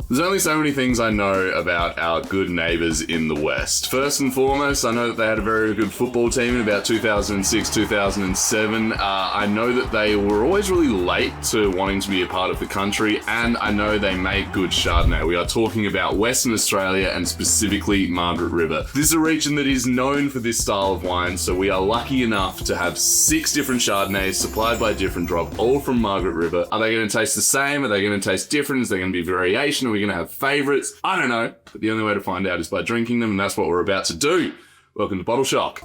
There's only so many things I know about our good neighbours in the West. First and foremost, I know that they had a very good football team in about 2006, 2007. I know that they were always really late to wanting to be a part of the country, and I know they make good Chardonnay. We are talking about Western Australia and specifically Margaret River. This is a region that is known for this style of wine, so we are lucky enough to have 6 different Chardonnays supplied by different drop, all from Margaret River. Are they going to taste the same? Are they going to taste different? Is there going to be variation? Are we going to have favourites? I don't know, but the only way to find out is by drinking them, and that's what we're about to do. Welcome to Bottle Shock.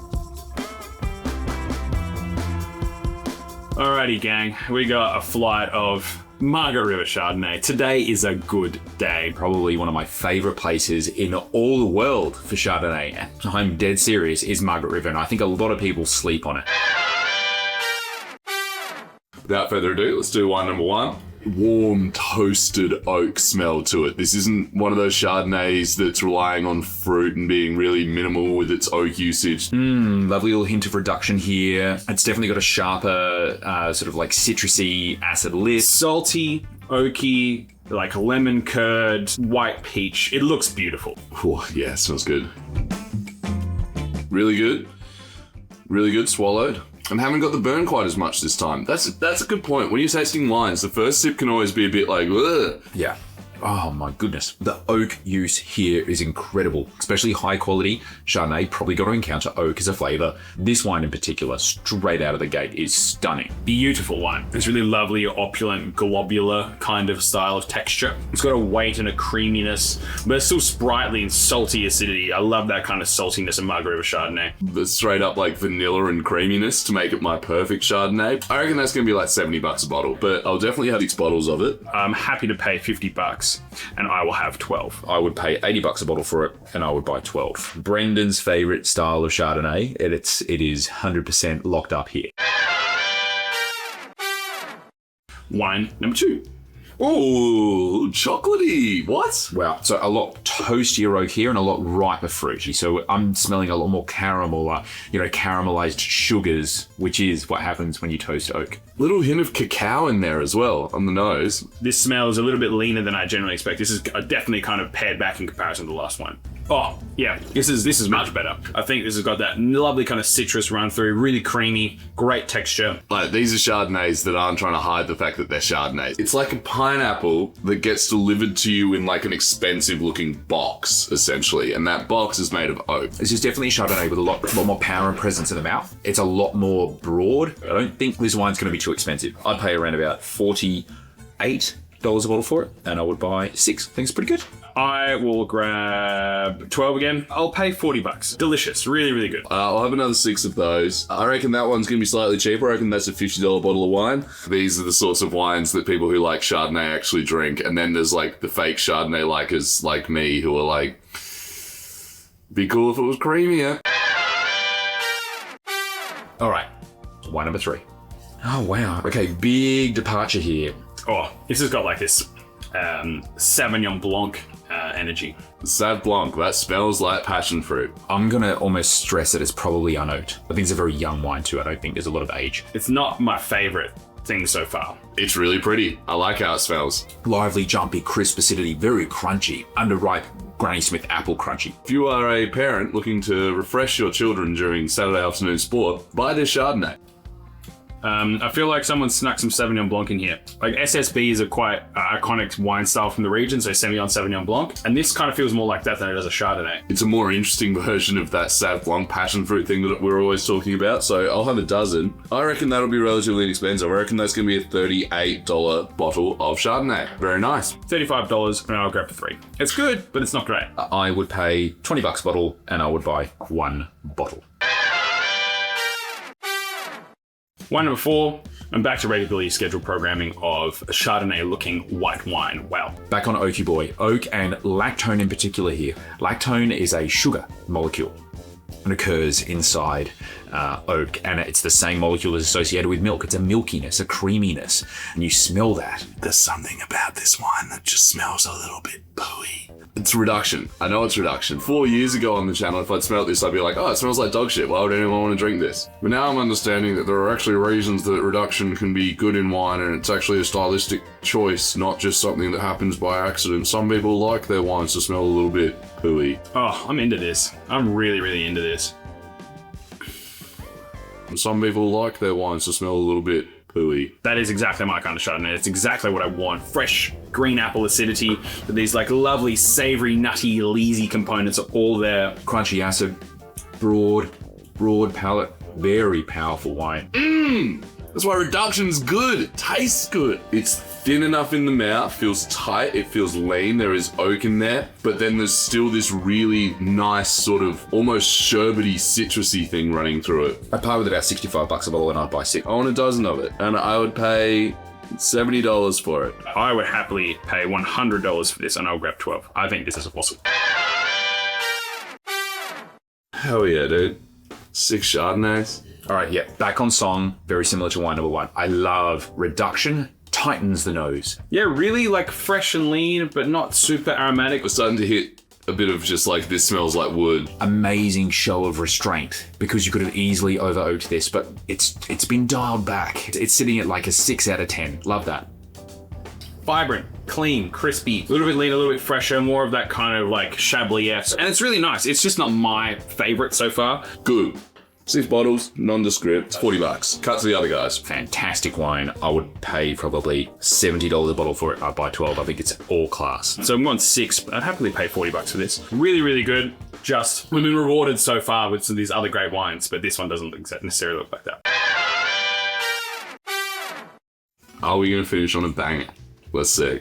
Alrighty, gang, we got a flight of Margaret River Chardonnay. Today is a good day. Probably one of my favourite places in all the world for Chardonnay, and I'm dead serious, is Margaret River, and I think a lot of people sleep on it. Without further ado, let's do wine number 1. Warm, toasted oak smell to it. This isn't one of those Chardonnays that's relying on fruit and being really minimal with its oak usage. Lovely little hint of reduction here. It's definitely got a sharper, sort of like citrusy acid list. Salty, oaky, like lemon curd, white peach. It looks beautiful. Oh, yeah, smells good. Really good. Really good, swallowed. And haven't got the burn quite as much this time. That's a good point. When you're tasting wines, the first sip can always be a bit like, ugh. Yeah. Oh my goodness. The oak use here is incredible, especially high quality Chardonnay. Probably got to encounter oak as a flavour. This wine in particular, straight out of the gate, is stunning. Beautiful wine. It's really lovely, opulent, globular kind of style of texture. It's got a weight and a creaminess, but it's still sprightly and salty acidity. I love that kind of saltiness in Margaret River Chardonnay. But straight up like vanilla and creaminess to make it my perfect Chardonnay. I reckon that's going to be like $70 a bottle, but I'll definitely have 6 bottles of it. I'm happy to pay $50. And I will have 12. I would pay $80 a bottle for it, and I would buy 12. Brendan's favourite style of Chardonnay, it is 100% locked up here. Wine number 2. Ooh, chocolatey. What? Wow. So a lot toastier oak here and a lot riper fruity. So I'm smelling a lot more caramel, caramelized sugars, which is what happens when you toast oak. Little hint of cacao in there as well on the nose. This smell is a little bit leaner than I generally expect. This is definitely kind of pared back in comparison to the last one. Oh, yeah, this is much better. I think this has got that lovely kind of citrus run through, really creamy, great texture. Like, these are Chardonnays that aren't trying to hide the fact that they're Chardonnays. It's like a pineapple that gets delivered to you in like an expensive looking box, essentially, and that box is made of oak. This is definitely Chardonnay with a lot more power and presence in the mouth. It's a lot more broad. I don't think this wine's going to be too expensive. I'd pay around about $48 a bottle for it, and I would buy 6. I think it's pretty good. I will grab 12 again. I'll pay $40. Delicious. Really, really good. I'll have another 6 of those. I reckon that one's going to be slightly cheaper. I reckon that's a $50 bottle of wine. These are the sorts of wines that people who like Chardonnay actually drink. And then there's like the fake Chardonnay likers like me who are like, be cool if it was creamier. All right. Wine number 3. Oh, wow. Okay, big departure here. Oh, this has got like this Sauvignon Blanc energy. Sauv Blanc, that smells like passion fruit. I'm going to almost stress that it's probably unoaked. I think it's a very young wine too. I don't think there's a lot of age. It's not my favourite thing so far. It's really pretty. I like how it smells. Lively, jumpy, crisp acidity, very crunchy, underripe, Granny Smith apple crunchy. If you are a parent looking to refresh your children during Saturday afternoon sport, buy this Chardonnay. I feel like someone snuck some Sauvignon Blanc in here. Like SSB is a quite iconic wine style from the region, so Sauvignon Blanc. And this kind of feels more like that than it does a Chardonnay. It's a more interesting version of that Sauv Blanc passion fruit thing that we're always talking about, so I'll have a dozen. I reckon that'll be relatively inexpensive. I reckon that's going to be a $38 bottle of Chardonnay. Very nice. $35 and I'll grab for 3. It's good, but it's not great. I would pay $20 a bottle and I would buy 1 bottle. Wine number 4, I'm back to regularly scheduled programming of Chardonnay looking white wine. Wow. Back on Oaky Boy. Oak and lactone in particular here. Lactone is a sugar molecule and occurs inside oak, and it's the same molecule as associated with milk. It's a milkiness, a creaminess, and you smell that. There's something about this wine that just smells a little bit pooey. It's reduction. I know it's reduction. 4 years ago on the channel, if I'd smelled this, I'd be like, oh, it smells like dog shit. Why would anyone want to drink this? But now I'm understanding that there are actually reasons that reduction can be good in wine, and it's actually a stylistic choice, not just something that happens by accident. Some people like their wines to smell a little bit pooey. Oh, I'm into this. I'm really, really into this. And some people like their wines to smell a little bit pooey. That is exactly my kind of Chardonnay. It's exactly what I want. Fresh green apple acidity with these like lovely, savory, nutty, leesy components are all there. Crunchy acid, broad palate, very powerful wine. That's why reduction's good. It tastes good. It's thin enough in the mouth, feels tight, it feels lean. There is oak in there, but then there's still this really nice sort of almost sherbety, citrusy thing running through it. I pay with about $65 a bottle, and I'd buy 6. I want a dozen of it, and I would pay $70 for it. I would happily pay $100 for this, and I'll grab 12. I think this is awesome. Hell yeah, dude. 6 Chardonnays. All right, yeah, back on song, very similar to wine number 1. I love reduction, tightens the nose. Yeah, really like fresh and lean, but not super aromatic. We're starting to hit a bit of just like, this smells like wood. Amazing show of restraint, because you could have easily over-oaked this, but it's been dialed back. It's sitting at like a 6 out of 10. Love that. Vibrant, clean, crispy, a little bit lean, a little bit fresher, more of that kind of like Chablis. And it's really nice. It's just not my favorite so far. Good. 6 bottles, nondescript, $40. Cut to the other guys. Fantastic wine. I would pay probably $70 a bottle for it. I'd buy 12. I think it's all class. So I'm on 6, but I'd happily pay $40 for this. Really, really good. Just, we've been rewarded so far with some of these other great wines, but this one doesn't necessarily look like that. Are we going to finish on a banger? Let's see.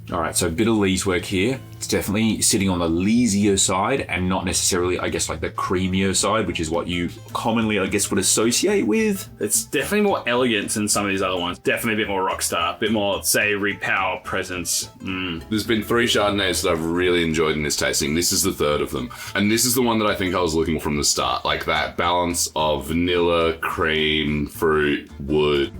All right, so a bit of lees work here. It's definitely sitting on the leesier side and not necessarily, I guess, like the creamier side, which is what you commonly, I guess, would associate with. It's definitely more elegant than some of these other ones. Definitely a bit more rock star, a bit more savory power presence. There's been 3 Chardonnays that I've really enjoyed in this tasting. This is the third of them. And this is the one that I think I was looking for from the start. Like that balance of vanilla, cream, fruit, wood.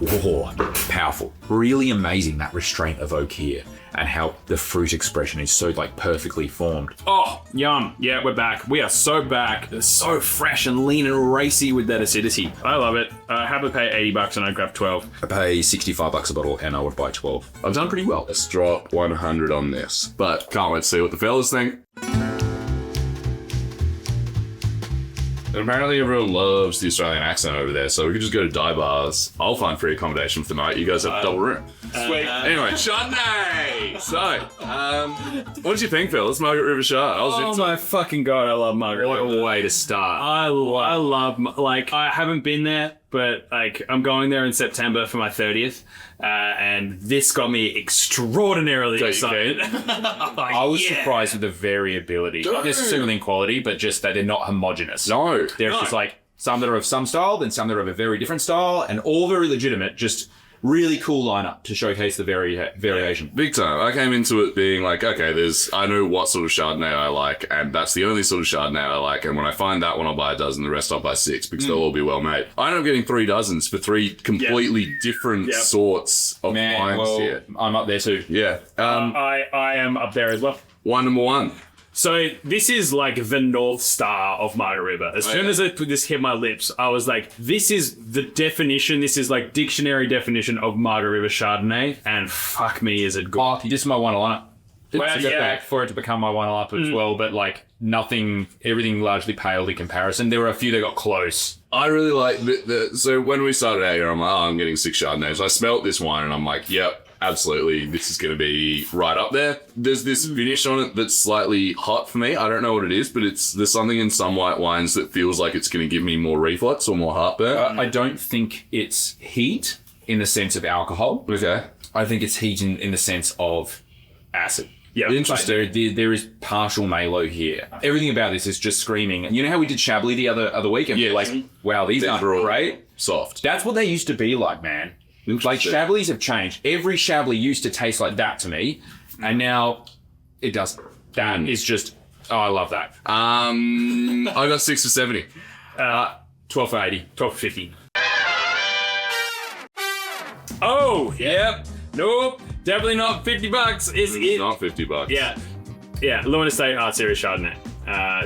Oh, powerful. Really amazing, that restraint of oak here, and how the fruit expression is so like perfectly formed. Oh, yum. Yeah, we're back. We are so back. It's so fresh and lean and racy with that acidity. I love it. I happily pay $80 and I grab 12. I pay $65 a bottle and I would buy 12. I've done pretty well. Let's drop 100 on this. But can't wait to see what the fellas think. And apparently everyone loves the Australian accent over there, so we could just go to Dive Bars. I'll find free accommodation for the night. You guys have double room. Sweet. Anyway, Chardonnay! So, what did you think, fellas? Margaret River Chard. Oh my fucking God, I love Margaret. What a way to start. I love, like, I haven't been there, but like, I'm going there in September for my 30th. And this got me extraordinarily excited. I was surprised with the variability. Not necessarily in quality, but just that they're not homogeneous. No. There's just like some that are of some style, then some that are of a very different style, and all very legitimate, just really cool lineup to showcase the variation. Big time. I came into it being like, okay, I know what sort of Chardonnay I like, and that's the only sort of Chardonnay I like, and when I find that one, I'll buy a dozen, the rest I'll buy 6, because they'll all be well made. I ended up getting 3 dozens for 3 completely different sorts of wines here. I'm up there too. Yeah. I am up there as well. Wine number 1. So this is like the North Star of Margaret River. As soon as this hit my lips, I was like, this is the definition. This is like dictionary definition of Margaret River Chardonnay. And fuck me, is it good. Oh, this is my one lineup. Well, yeah. For it to become my one lineup as well, but like everything largely paled in comparison. There were a few that got close. I really like so when we started out here, I'm like, I'm getting 6 Chardonnays. I smelt this wine and I'm like, yep. Absolutely, this is going to be right up there. There's this finish on it that's slightly hot for me. I don't know what it is, but there's something in some white wines that feels like it's going to give me more reflux or more heartburn. I don't think it's heat in the sense of alcohol. Okay. I think it's heat in the sense of acid. Yeah, interesting. Like there is partial malo here. Everything about this is just screaming. You know how we did Chablis the other week? And yeah. Like, wow, these aren't great. Soft. That's what they used to be like, man. Like, Chablis have changed. Every Chablis used to taste like that to me, and now it doesn't. That is just Oh, I love that. I got 6 for 70. 12 for 80. 12 for 50. Oh, yep. Nope. Definitely not $50. Is It's it? not $50. Yeah. Yeah. Leeuwin Estate Art Series Chardonnay.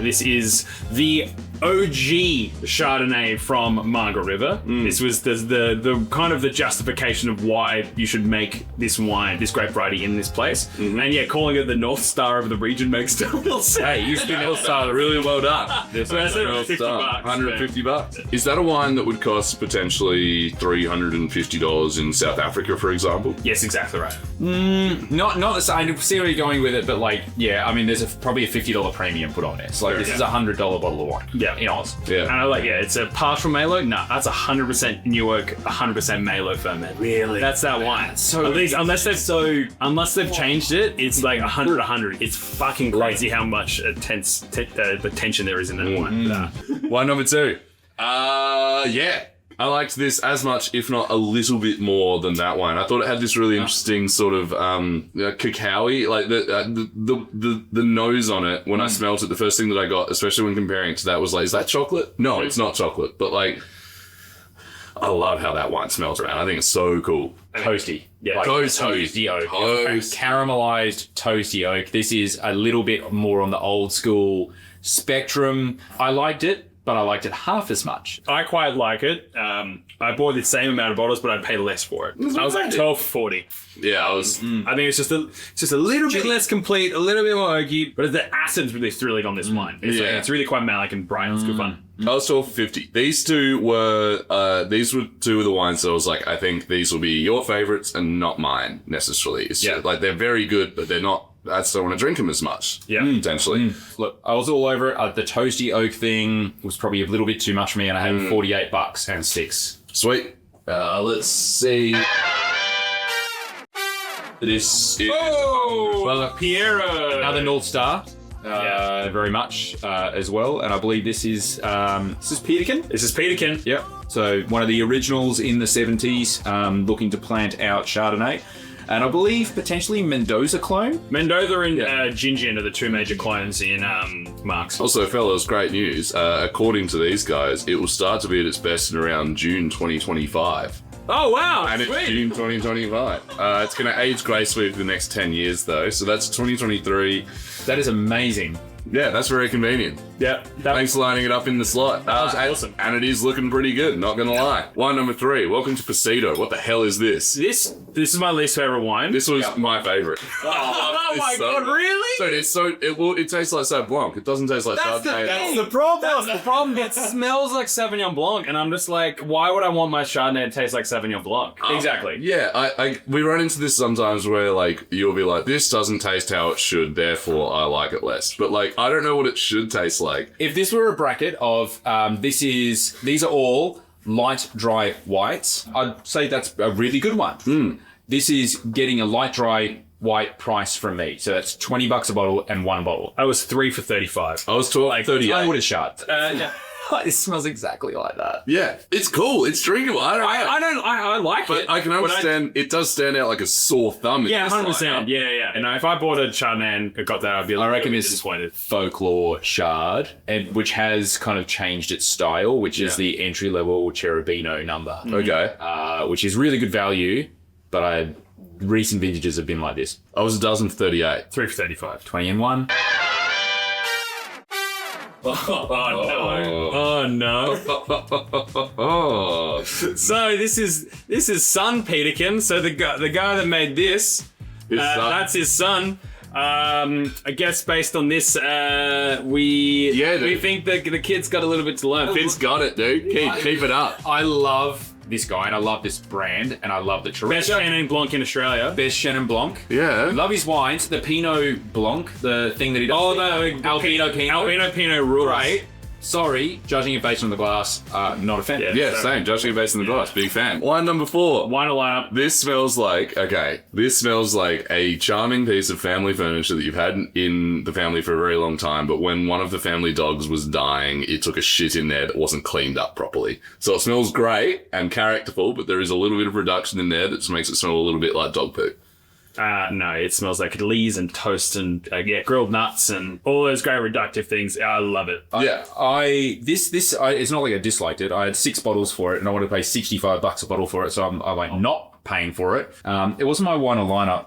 This is the OG Chardonnay from Margaret River. This was the kind of the justification of why you should make this wine, this grape variety in this place. And yeah, calling it the North Star of the region makes total sense. Hey, you spin North Star. Really well done. So that's it, Well $50. done. $150. Is that a wine that would cost potentially $350 in South Africa, for example? Yes, exactly right. Not the same. I see where you're going with it, but like, yeah, I mean, there's probably a $50 premium put on it. It's like, this is a $100 bottle of wine. Yeah. In Oz. Yeah. And I like, yeah, it's a partial Malo. No, that's 100% Newark, 100% Malo ferment. Really? That's that wine. So at least, unless they've changed it, it's like 100. It's fucking crazy how much the tension there is in that wine. Nah. Wine number 2. Yeah. I liked this as much, if not a little bit more than that one. I thought it had this really interesting sort of cacao-y, like the nose on it. When I smelt it, the first thing that I got, especially when comparing it to that, was like, is that chocolate? No, it's not chocolate. But like, I love how that wine smells around. I think it's so cool. Toasty. Yeah. Like, toasty oak. Caramelized toasty oak. This is a little bit more on the old school spectrum. I liked it, but I liked it half as much. I quite like it. I bought the same amount of bottles, but I paid less for it. I was like 12 for 40. Yeah, I was. I think it's just a little bit less complete, a little bit more oaky, but the acid's really thrilling on this wine. It's really quite malic and bright. It's good fun. I was 12 for 50. These were two of the wines that I was like, I think these will be your favorites and not mine necessarily. It's just, like, they're very good, but they're not. I just don't want to drink them as much. Yeah. Potentially. Look, I was all over it. The toasty oak thing was probably a little bit too much for me, and I had $48 and 6. Sweet. Let's see. This is... Well, Pierro. Another North Star. Very much as well, and I believe this is Peterkin. This is Peterkin. Yep. So one of the originals in the 70s, looking to plant out Chardonnay. And I believe potentially Mendoza clone. Mendoza and Gingin are the two major clones in Marks. Also, fellas, great news. According to these guys, it will start to be at its best in around June 2025. Oh, wow. And it's June 2025. It's going to age gracefully for the next 10 years, though. So that's 2023. That is amazing. Yeah, that's very convenient. Yep. Thanks for lining it up in the slot. That was awesome. And it is looking pretty good, not gonna lie. Wine number 3. Welcome to Pasito. What the hell is this? This is my least favorite wine. This was my favorite. Oh my god, really? Dude, it tastes like Sauvignon Blanc. It doesn't taste like Chardonnay. That's the problem. That's the problem. It smells like Sauvignon Blanc, and I'm just like, why would I want my Chardonnay to taste like Sauvignon Blanc? Exactly. Yeah, we run into this sometimes where, like, you'll be like, this doesn't taste how it should, therefore I like it less. But, like, I don't know what it should taste like. If this were a bracket of these are all light dry whites, I'd say that's a really good one. This is getting a light dry white price from me, so that's $20 a bottle and one bottle. I was 3 for 35. I was 38. I would have shot. Yeah. It smells exactly like that. Yeah, it's cool. It's drinkable. I like but it. I can understand. It does stand out like a sore thumb. Yeah, 100%. Yeah. And if I bought a Chardonnay and got that, I'd be like, I reckon really this is disappointed. folklore shard, and which has kind of changed its style, which is the entry level Cherubino number. Okay. Which is really good value, but recent vintages have been like this. I was a dozen for 38. 3 for 35. 20 and 1. Oh no. So this is son Peterkin. So the guy that made this, that's his son. I guess based on this, we think that the kid's got a little bit to learn. Finn's got it, dude. Keep it up. I love this guy, and I love this brand, and I love the Best Chenin Blanc in Australia. Best Chenin Blanc. Yeah. Love his wines. The Pinot Blanc, the thing that he does. Oh, the Albino Pinot. Albino Pinot rules. Right. Sorry, judging it based on the glass, not a fan. Yeah, same. Judging it based on the glass. Big fan. Wine number 4. Wine lineup. This smells like a charming piece of family furniture that you've had in the family for a very long time, but when one of the family dogs was dying, it took a shit in there that wasn't cleaned up properly. So it smells great and characterful, but there is a little bit of reduction in there that makes it smell a little bit like dog poo. No, it smells like L.A.S and toast and grilled nuts and all those great reductive things. I love it. It's not like I disliked it. I had 6 bottles for it, and I wanted to pay $65 a bottle for it, so I'm like not paying for it. It wasn't my wine of lineup.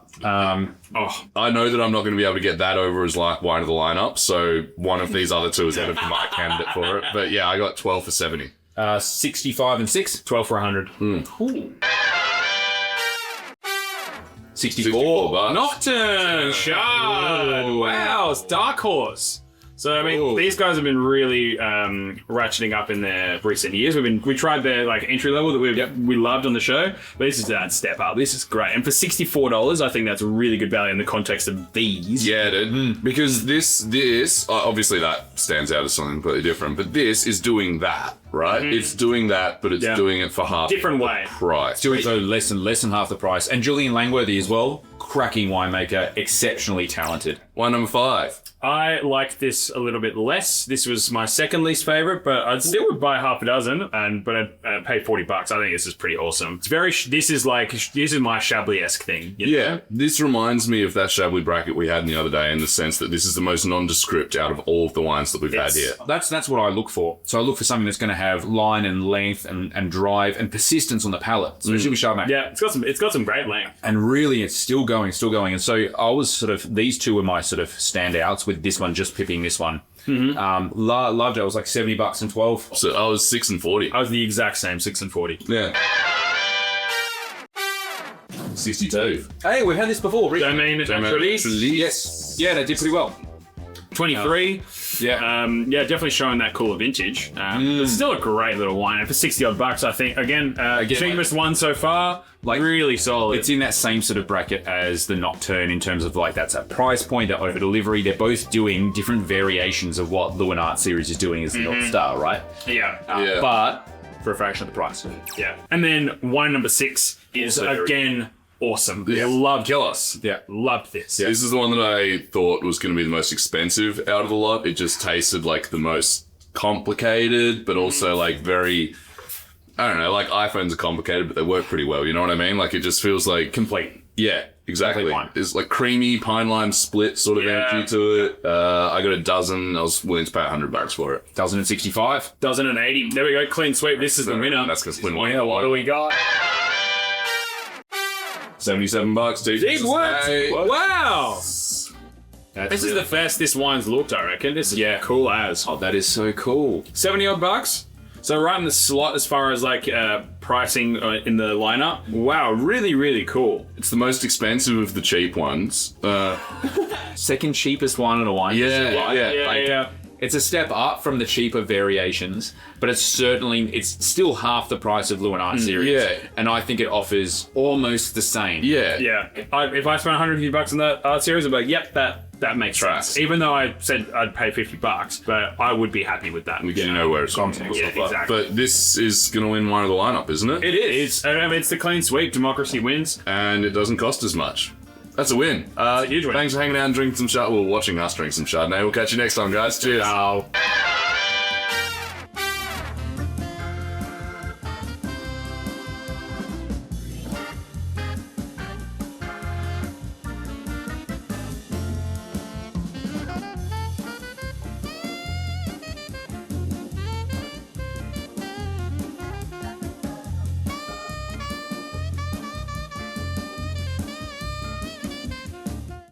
I know that I'm not going to be able to get that over as wine of the lineup, so one of these other two is out of my candidate for it. But yeah, I got 12 for 70. 65 and 6. 12 for 100. Cool. 64 bucks. Nocturne Chard. Wow, it's Dark Horse. So I mean, these guys have been really ratcheting up in their recent years. We tried their like entry level that we loved on the show, but this is that step up. This is great, and for $64, I think that's a really good value in the context of these. Yeah, dude. Because this obviously that stands out as something completely different, but this is doing that, right? It's doing that, but it's doing it for half different way price. Doing so less than half the price. And Julian Langworthy as well, cracking winemaker, exceptionally talented. Wine number 5. I liked this a little bit less. This was my second least favorite, but I still would buy half a dozen. But I'd pay $40. I think this is pretty awesome. It's very. This is my Chablis-esque thing. You know? Yeah, this reminds me of that Chablis bracket we had the other day in the sense that this is the most nondescript out of all of the wines that we've had here. That's what I look for. So I look for something that's going to have line and length and drive and persistence on the palate, especially with Chardonnay. Yeah, it's got some great length. And really, it's still going. And so I was these two were my sort of standouts, with this one just pipping this one. Loved it. It was like $70 and 12. So I was 6 and 40. I was the exact same, 6 and 40. Yeah. 62. Hey, we've had this before. Domaine Naturaliste. Yes. Yeah, they did pretty well. 23. Definitely showing that cooler vintage. It's still a great little wine. And for $60 I think, again cheapest one so far. Like really solid. It's in that same sort of bracket as the Nocturne in terms of like that's a price point, that over delivery. They're both doing different variations of what Leeuwin Art Series is doing as the North Star, right? Yeah. But for a fraction of the price. Yeah. And then wine number 6 is again awesome. Yeah. Loved Chablis. Yeah, loved this. Yeah. This is the one that I thought was going to be the most expensive out of the lot. It just tasted like the most complicated, but also like very, I don't know, like iPhones are complicated, but they work pretty well. You know what I mean? Like it just feels like complete. Yeah, exactly. Complete wine. There's like creamy pine lime split sort of energy to it. I got a dozen. I was willing to pay $100 for it. Dozen and 65. Dozen and 80. There we go. Clean sweep. This is the winner. That's because Quinn Yeah, what do we got? $77, dude. Deep work. Hey. Wow. This is the first this wine's looked, I reckon. This is cool as. Oh, that is so cool. $70 So right in the slot as far as like pricing in the lineup. Wow, really, really cool. It's the most expensive of the cheap ones. Second cheapest wine in a wine. Yeah. It's a step up from the cheaper variations, but it's still half the price of Leeuwin Art Series. Yeah. And I think it offers almost the same. Yeah. Yeah. If I spent $150 on that art series, I'd be like, yep, that makes sense. Even though I said I'd pay $50, but I would be happy with that. You know where it's coming from. Yeah, exactly. But this is going to win one of the lineup, isn't it? It is. It's the clean sweep. Democracy wins. And it doesn't cost as much. That's a win. Huge win. Thanks for hanging out and drinking some Chardonnay. Well, watching us drink some Chardonnay. We'll catch you next time, guys. Cheers. Ciao.